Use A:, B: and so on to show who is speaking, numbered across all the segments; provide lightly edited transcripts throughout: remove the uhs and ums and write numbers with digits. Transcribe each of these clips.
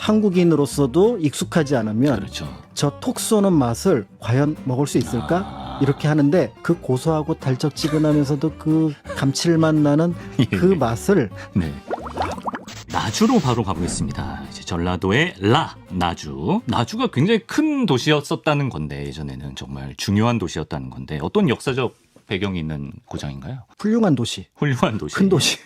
A: 한국인으로서도 익숙하지 않으면
B: 그렇죠.
A: 저 톡 쏘는 맛을 과연 먹을 수 있을까? 이렇게 하는데 그 고소하고 달짝지근하면서도 그 감칠맛 나는
B: 예.
A: 그 맛을
B: 네. 나주로 바로 가보겠습니다. 이제 전라도의 나주. 나주가 굉장히 큰 도시였었다는 건데 예전에는 정말 중요한 도시였다는 건데 어떤 역사적 배경이 있는 고장인가요?
A: 훌륭한 도시,
B: 훌륭한 도시.
A: 큰 도시.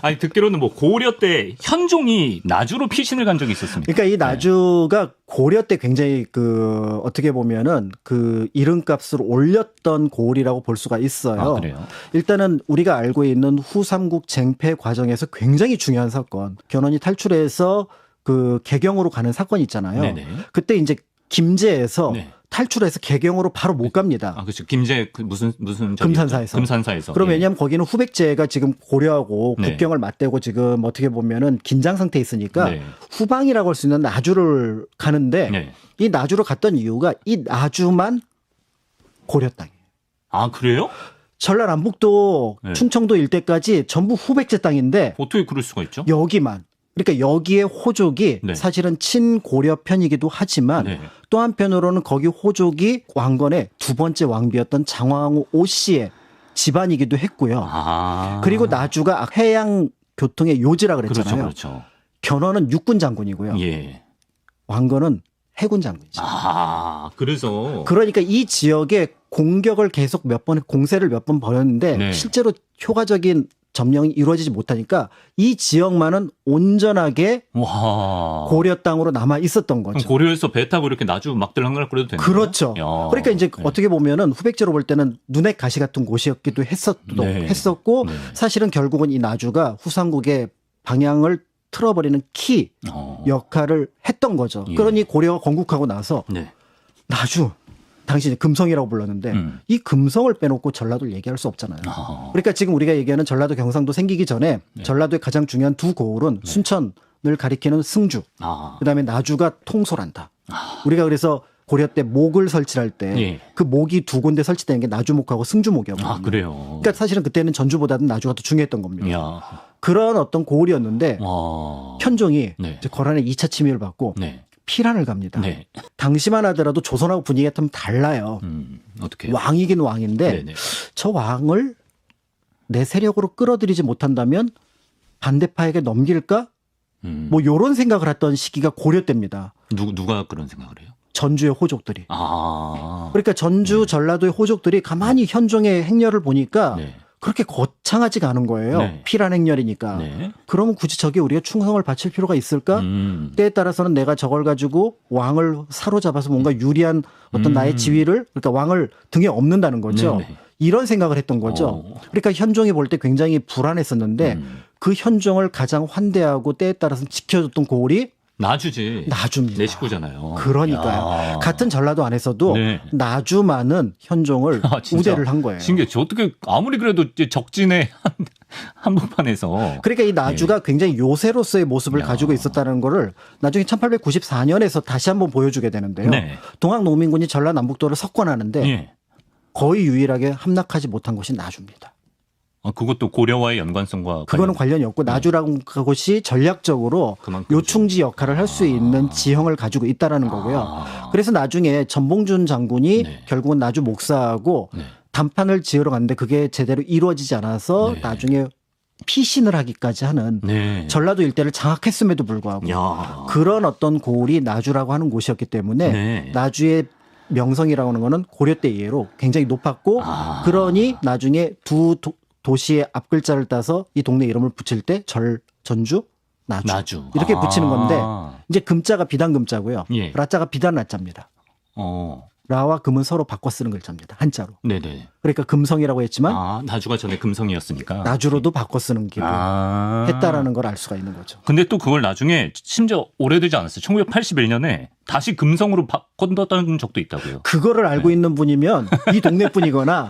B: 아니 듣기로는 뭐 고려 때 현종이 나주로 피신을 간 적이 있었습니다.
A: 그러니까 이 나주가 고려 때 굉장히 그 어떻게 보면은 그 이름값을 올렸던 고을이라고 볼 수가 있어요.
B: 아, 그래요?
A: 일단은 우리가 알고 있는 후삼국 쟁패 과정에서 굉장히 중요한 사건. 견훤이 탈출해서 그 개경으로 가는 사건이 있잖아요.
B: 네네.
A: 그때 이제 김제에서
B: 네.
A: 탈출해서 개경으로 바로 못 갑니다.
B: 아, 그렇죠. 김제 무슨 저기였죠?
A: 금산사에서.
B: 금산사에서.
A: 그럼
B: 예.
A: 왜냐하면 거기는 후백제가 지금 고려하고
B: 네.
A: 국경을 맞대고 지금 어떻게 보면은 긴장 상태에 있으니까
B: 네.
A: 후방이라고 할 수 있는 나주를 가는데
B: 네.
A: 이 나주로 갔던 이유가 이 나주만 고려 땅이에요.
B: 아, 그래요?
A: 전라남북도
B: 네.
A: 충청도 일대까지 전부 후백제 땅인데
B: 어떻게 그럴 수가 있죠?
A: 여기만. 그러니까 여기에 호족이
B: 네.
A: 사실은 친고려 편이기도 하지만
B: 네.
A: 또 한편으로는 거기 호족이 왕건의 두 번째 왕비였던 장왕후 오씨의 집안이기도 했고요.
B: 아.
A: 그리고 나주가 해양 교통의 요지라 그랬잖아요.
B: 그렇죠.
A: 견훤은 육군 장군이고요.
B: 예.
A: 왕건은 해군 장군이죠.
B: 아, 그래서.
A: 그러니까 이 지역에 공격을 계속 몇 번, 공세를 몇 번 벌였는데
B: 네.
A: 실제로 효과적인 점령이 이루어지지 못하니까 이 지역만은 온전하게
B: 와.
A: 고려 땅으로 남아 있었던
B: 그럼
A: 거죠.
B: 고려에서 배 타고 이렇게 나주 막 들락날락 그래도 되는 거예요?
A: 그렇죠.
B: 야.
A: 그러니까 이제
B: 네.
A: 어떻게 보면은 후백제로 볼 때는 눈의 가시 같은 곳이었기도
B: 네.
A: 했었고
B: 네.
A: 사실은 결국은 이 나주가 후삼국의 방향을 틀어버리는 키
B: 어.
A: 역할을 했던 거죠.
B: 예.
A: 그러니 고려가 건국하고 나서
B: 네.
A: 나주 당시 금성이라고 불렀는데 이 금성을 빼놓고 전라도를 얘기할 수 없잖아요.
B: 아.
A: 그러니까 지금 우리가 얘기하는 전라도 경상도 생기기 전에
B: 네.
A: 전라도의 가장 중요한 두 고을은 순천을 가리키는 승주,
B: 아.
A: 그다음에 나주가 통솔한다. 우리가 그래서 고려 때 목을 설치할 때
B: 예.
A: 그 목이 두 군데 설치되는 게 나주목하고 승주목이었거든요.
B: 아, 그래요.
A: 그러니까 사실은 그때는 전주보다는 나주가 더 중요했던 겁니다.
B: 야.
A: 그런 어떤 고을이었는데
B: 와.
A: 현종이
B: 네.
A: 이제 거란의 2차 침입을 받고
B: 네.
A: 피란을 갑니다.
B: 네.
A: 당시만 하더라도 조선하고 분위기가 좀 달라요.
B: 어떻게?
A: 왕이긴 왕인데
B: 네네.
A: 저 왕을 내 세력으로 끌어들이지 못한다면 반대파에게 넘길까? 뭐 이런 생각을 했던 시기가 고려 때입니다.
B: 누가 그런 생각을 해요?
A: 전주의 호족들이.
B: 아.
A: 그러니까 전주 전라도의 호족들이 가만히 현종의 행렬을 보니까
B: 네.
A: 그렇게 거창하지가 않은 거예요.
B: 네.
A: 피란 행렬이니까.
B: 네.
A: 그러면 굳이 저게 우리가 충성을 바칠 필요가 있을까? 때에 따라서는 내가 저걸 가지고 왕을 사로잡아서 뭔가 유리한 어떤 나의 지위를, 그러니까 왕을 등에 업는다는 거죠.
B: 네네.
A: 이런 생각을 했던 거죠. 그러니까 현종이 볼 때 굉장히 불안했었는데 그 현종을 가장 환대하고 때에 따라서 지켜줬던 고을이
B: 나주지.
A: 나주입니다.
B: 내 식구잖아요.
A: 그러니까요.
B: 야.
A: 같은 전라도 안에서도
B: 네.
A: 나주만은 현종을
B: 아, 진짜?
A: 우대를 한 거예요.
B: 신기해. 어떻게 아무리 그래도 이제 적진의 한복판에서.
A: 그러니까 이 나주가 굉장히 요새로서의 모습을
B: 야.
A: 가지고 있었다는 거를 나중에 1894년에서 다시 한번 보여주게 되는데요.
B: 네.
A: 동학농민군이 전라남북도를 석권하는데
B: 예.
A: 거의 유일하게 함락하지 못한 곳이 나주입니다.
B: 그것도 고려와의 연관성과
A: 그거는 관련이 없고 나주라는 곳이 전략적으로
B: 그만큼
A: 요충지 역할을 할 수 있는 지형을 가지고 있다라는 거고요. 그래서 나중에 전봉준 장군이
B: 네.
A: 결국은 나주 목사하고
B: 네.
A: 담판을 지으러 갔는데 그게 제대로 이루어지지 않아서
B: 네.
A: 나중에 피신을 하기까지 하는
B: 네.
A: 전라도 일대를 장악했음에도 불구하고
B: 야.
A: 그런 어떤 고을이 나주라고 하는 곳이었기 때문에
B: 네.
A: 나주의 명성이라고 하는 거는 고려 때 이해로 굉장히 높았고
B: 아.
A: 그러니 나중에 두 도시의 앞글자를 따서 이 동네 이름을 붙일 때 전주, 나주 이렇게 붙이는 건데 이제 금자가 비단 금자고요.
B: 예.
A: 라자가 비단 라자입니다. 라와 금은 서로 바꿔 쓰는 글자입니다. 한자로.
B: 네네.
A: 그러니까 금성이라고 했지만
B: 나주가 전에 금성이었으니까.
A: 나주로도 바꿔 쓰는 기로 했다라는 걸 알 수가 있는 거죠.
B: 근데 또 그걸 나중에 심지어 오래되지 않았어요. 1981년에 다시 금성으로 바꿨던 적도 있다고요.
A: 그거를 알고 있는 분이면 이 동네 분이거나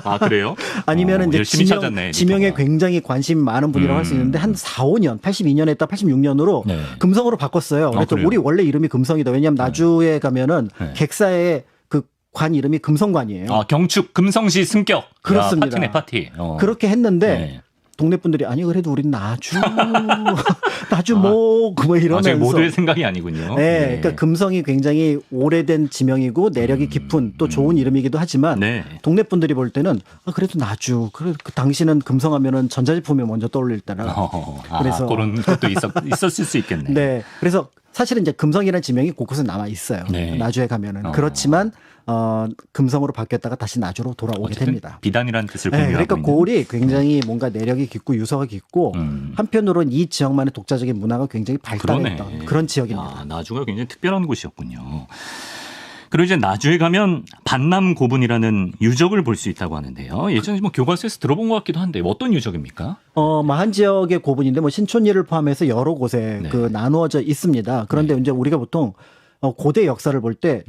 B: 아, 그래요?
A: 아니면은 이제
B: 열심히 찾았네,
A: 지명에
B: 리포가.
A: 굉장히 관심 많은 분이라고 할 수 있는데 한 4, 5년, 82년에 했다 86년으로
B: 네.
A: 금성으로 바꿨어요. 그래서
B: 그래요?
A: 우리 원래 이름이 금성이다. 왜냐하면 나주에 가면은
B: 네.
A: 객사의 그 관 이름이 금성관이에요.
B: 경축 금성시 승격.
A: 그렇습니다.
B: 야, 파티네 파티.
A: 그렇게 했는데
B: 네.
A: 동네 분들이 아니 그래도 우린 나주 나주 뭐 이러면서.
B: 저희 모두의 생각이 아니군요.
A: 네, 그러니까 금성이 굉장히 오래된 지명이고 내력이 깊은 또 좋은 이름이기도 하지만
B: 네.
A: 동네 분들이 볼 때는 그래도 나주, 그래 그 당시는 금성하면은 전자제품이 먼저 떠올릴 때라. 그래서
B: 그런 것도 있었을 수 있겠네.
A: 네, 그래서 사실은 이제 금성이라는 지명이 곳곳에 남아 있어요.
B: 네.
A: 나주에 가면은 그렇지만 금성으로 바뀌었다가 다시 나주로 돌아오게 됩니다.
B: 비단이라는 뜻을
A: 네,
B: 공유하고
A: 그러니까
B: 있는.
A: 고을이 굉장히 뭔가 내력이 깊고 유서가 깊고 한편으로는 이 지역만의 독자적인 문화가 굉장히 발달했던
B: 그러네.
A: 그런 지역입니다.
B: 나주가 굉장히 특별한 곳이었군요. 그리고 이제 나주에 가면 반남고분이라는 유적을 볼 수 있다고 하는데요. 예전에 뭐 교과서에서 들어본 것 같기도 한데 어떤 유적입니까?
A: 한 지역의 고분인데 뭐 신촌리를 포함해서 여러 곳에
B: 네.
A: 그 나누어져 있습니다. 그런데 이제 우리가 보통 고대 역사를 볼 때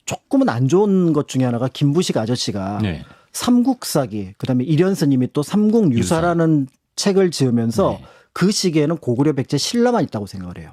A: 조금은 안 좋은 것 중에 하나가 김부식 아저씨가
B: 네.
A: 삼국사기, 그다음에 이련스님이 또 삼국유사라는 책을 지으면서
B: 네.
A: 그 시기에는 고구려 백제 신라만 있다고 생각을 해요.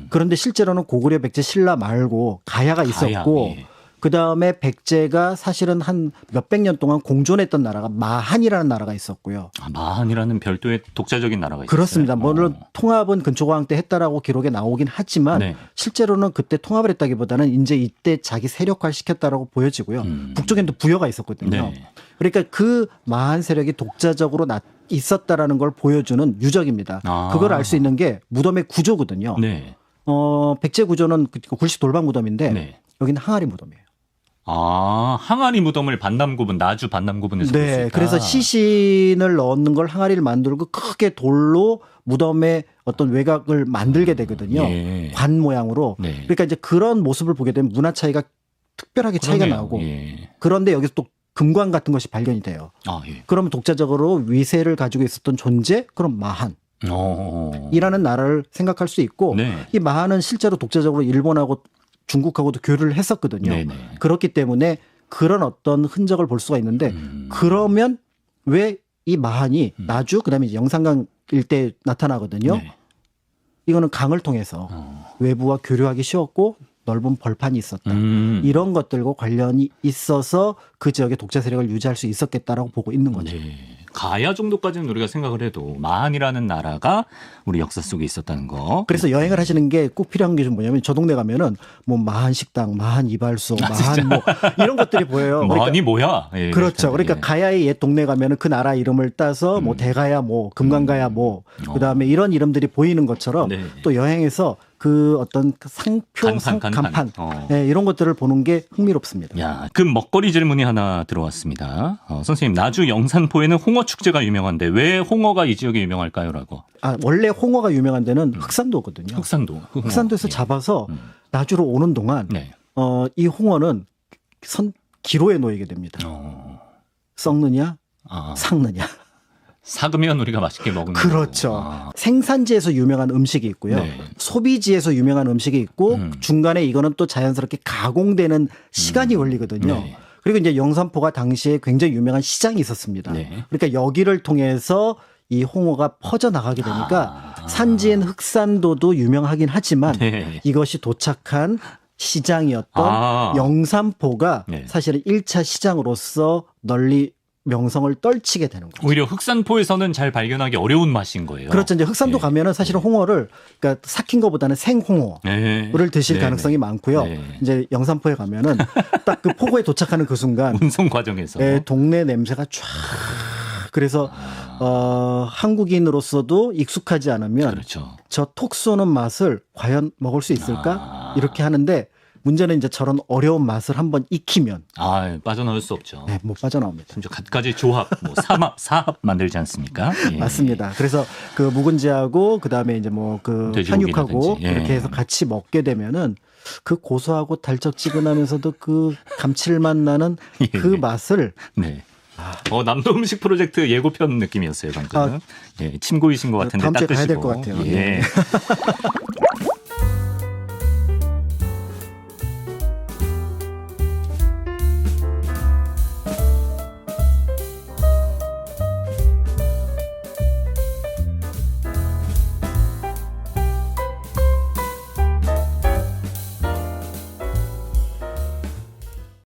A: 그런데 실제로는 고구려 백제 신라 말고 가야가 있었고
B: 예.
A: 그다음에 백제가 사실은 한 몇백 년 동안 공존했던 나라가 마한이라는 나라가 있었고요.
B: 마한이라는 별도의 독자적인 나라가 있어요.
A: 그렇습니다. 물론 통합은 근초고왕 때 했다라고 기록에 나오긴 하지만
B: 네.
A: 실제로는 그때 통합을 했다기보다는 이제 이때 자기 세력화 시켰다라고 보여지고요. 북쪽엔 또 부여가 있었거든요.
B: 네.
A: 그러니까 그 마한 세력이 독자적으로 있었다라는 걸 보여주는 유적입니다. 그걸 알 수 있는 게 무덤의 구조거든요.
B: 네.
A: 백제 구조는 굴식 돌방 무덤인데
B: 네.
A: 여기는 항아리 무덤이에요.
B: 항아리 무덤을 반남고분, 나주 반남고분에서 볼 수
A: 네,
B: 있다.
A: 그래서 시신을 넣는 걸 항아리를 만들고 크게 돌로 무덤의 어떤 외곽을 만들게 되거든요.
B: 예.
A: 관 모양으로.
B: 네.
A: 그러니까 이제 그런 모습을 보게 되면 문화 차이가 특별하게 차이가
B: 그러네요.
A: 나고.
B: 예.
A: 그런데 여기서 또 금관 같은 것이 발견이 돼요.
B: 예.
A: 그러면 독자적으로 위세를 가지고 있었던 존재, 그럼 마한이라는 나라를 생각할 수 있고,
B: 네.
A: 이 마한은 실제로 독자적으로 일본하고 중국하고도 교류를 했었거든요.
B: 네네.
A: 그렇기 때문에 그런 어떤 흔적을 볼 수가 있는데 그러면 왜 이 마한이 나주 그다음에 이제 영산강 일대에 나타나거든요.
B: 네.
A: 이거는 강을 통해서 외부와 교류하기 쉬웠고 넓은 벌판이 있었다. 이런 것들과 관련이 있어서 그 지역의 독자 세력을 유지할 수 있었겠다라고 보고 있는 거죠.
B: 네. 가야 정도까지는 우리가 생각을 해도 마한이라는 나라가 우리 역사 속에 있었다는 거.
A: 그래서 여행을 하시는 게 꼭 필요한 게 좀 뭐냐면 저 동네 가면은 뭐 마한 식당, 마한 이발소, 마한 뭐 이런 것들이 보여요.
B: 마한이 뭐야? 예,
A: 그렇죠. 그러니까
B: 예.
A: 가야의 옛 동네 가면은 그 나라 이름을 따서 뭐 대가야 뭐 금강가야 뭐 그다음에 이런 이름들이 보이는 것처럼
B: 네.
A: 또 여행에서 그 어떤 상표, 간판 네, 이런 것들을 보는 게 흥미롭습니다.
B: 야, 그 먹거리 질문이 하나 들어왔습니다. 선생님, 나주 영산포에는 홍어 축제가 유명한데 왜 홍어가 이 지역에 유명할까요?라고.
A: 원래 홍어가 유명한 데는 흑산도거든요.
B: 흑산도.
A: 흑산도에서 잡아서 나주로 오는 동안
B: 네.
A: 이 홍어는 기로에 놓이게 됩니다. 썩느냐, 삭느냐.
B: 삭으면 우리가 맛있게 먹는
A: 그렇죠. 생산지에서 유명한 음식이 있고요.
B: 네.
A: 소비지에서 유명한 음식이 있고 중간에 이거는 또 자연스럽게 가공되는 시간이 걸리거든요.
B: 네.
A: 그리고 이제 영산포가 당시에 굉장히 유명한 시장이 있었습니다.
B: 네.
A: 그러니까 여기를 통해서 이 홍어가 퍼져나가게 되니까 산지인 흑산도도 유명하긴 하지만
B: 네.
A: 이것이 도착한 시장이었던 영산포가
B: 네.
A: 사실은 1차 시장으로서 널리 명성을 떨치게 되는 거죠.
B: 오히려 흑산포에서는 잘 발견하기 어려운 맛인 거예요.
A: 그렇죠. 이제 흑산도 가면은 사실은 홍어를 그러니까 삭힌 것보다는 생홍어를 드실 가능성이 많고요. 이제 영산포에 가면은 딱 그 포구에 도착하는 그 순간
B: 운송 과정에서
A: 동네 냄새가 쫙 그래서 한국인으로서도 익숙하지 않으면
B: 그렇죠.
A: 저 톡 쏘는 맛을 과연 먹을 수 있을까? 이렇게 하는데 문제는 이제 저런 어려운 맛을 한번 익히면
B: 빠져나올 수 없죠.
A: 네, 못 빠져나옵니다.
B: 심지어 갖가지 조합, 뭐 사합 만들지 않습니까? 예.
A: 맞습니다. 그래서 그 묵은지하고 그다음에 이제 뭐 그 한육하고 이렇게 해서 같이 먹게 되면은 그 고소하고 달짝지근하면서도 그 감칠맛 나는 그 맛을
B: 네. 남도 음식 프로젝트 예고편 느낌이었어요, 방금. 예, 침 고이신 것 같은데
A: 다음 주에
B: 닦으시고.
A: 가야 될 것 같아요.
B: 예.